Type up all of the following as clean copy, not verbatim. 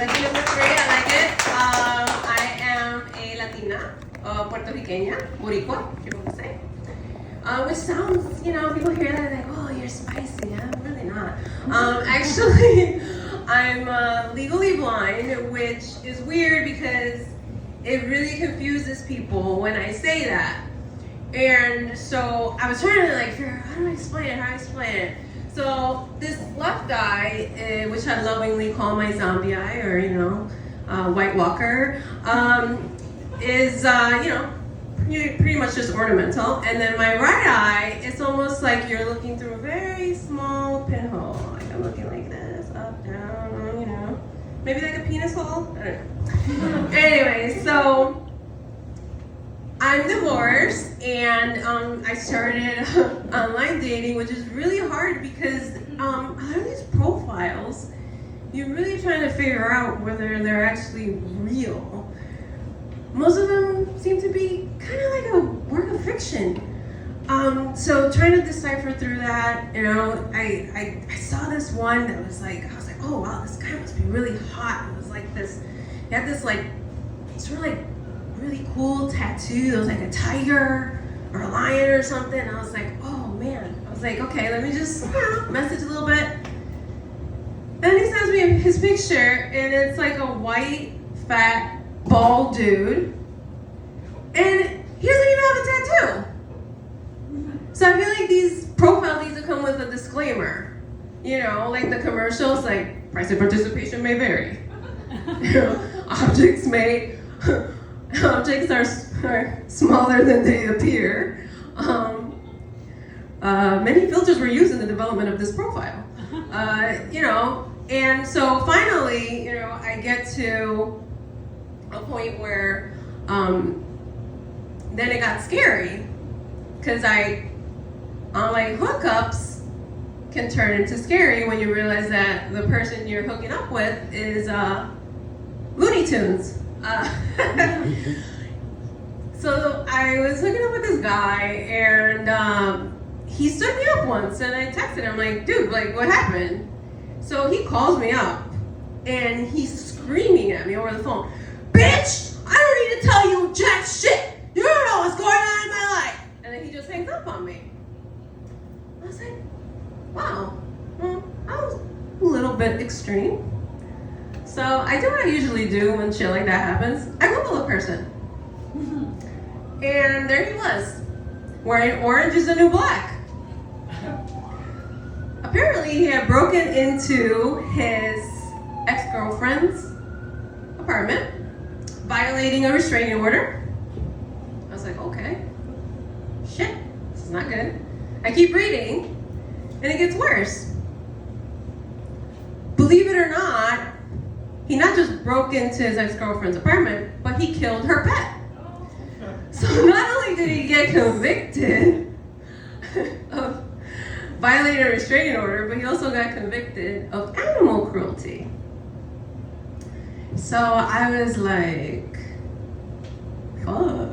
Resident looks great. I like it. I am a Latina, Puertorriqueña, Boricua, if you want to say. Which sounds, people hear that like, oh, you're spicy. I'm really not. Actually, I'm legally blind, which is weird because it really confuses people when I say that. And so I was trying to figure out how do I explain it. So this left eye, which I lovingly call my zombie eye, or White Walker, is pretty much just ornamental. And then my right eye, it's almost like you're looking through a very small pinhole. Like I'm looking like this, up, down, maybe like a penis hole. I don't know. Anyway, so I'm divorced, and I started online dating, which is really hard because a lot of these profiles, you're really trying to figure out whether they're actually real. Most of them seem to be kind of like a work of fiction. So trying to decipher through that, I saw this one that was I was like, oh wow, this guy must be really hot. It was like this, he had this sort of really cool tattoo. There was like a tiger or a lion or something. I was like, oh man. I was like, okay, let me just message a little bit. Then he sends me his picture, and it's like a white, fat, bald dude, and he doesn't even have a tattoo. So I feel like these profiles need to come with a disclaimer. Like the commercials, like price of participation may vary. Objects are smaller than they appear. Many filters were used in the development of this profile. And so finally, I get to a point where then it got scary because online hookups can turn into scary when you realize that the person you're hooking up with is Looney Tunes. So I was hooking up with this guy, and he stood me up once, and I texted him like, dude, what happened? So he calls me up, and he's screaming at me over the phone, bitch, I don't need to tell you jack shit. You don't know what's going on in my life. And then he just hangs up on me. I was like, wow, that was a little bit extreme. So I do what I usually do when shit like that happens. I Google a person. And there he was, wearing orange is the new black. Apparently he had broken into his ex-girlfriend's apartment, violating a restraining order. I was like, okay, shit, this is not good. I keep reading, and it gets worse. Believe it or not, he not just broke into his ex-girlfriend's apartment, but he killed her pet. So not only did he get convicted of violating a restraining order, but he also got convicted of animal cruelty. So I was like, fuck.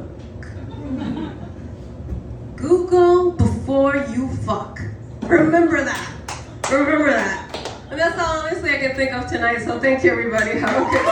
Google before you fuck. Remember that. And that's all honestly I can think of tonight, so thank you everybody. Have a good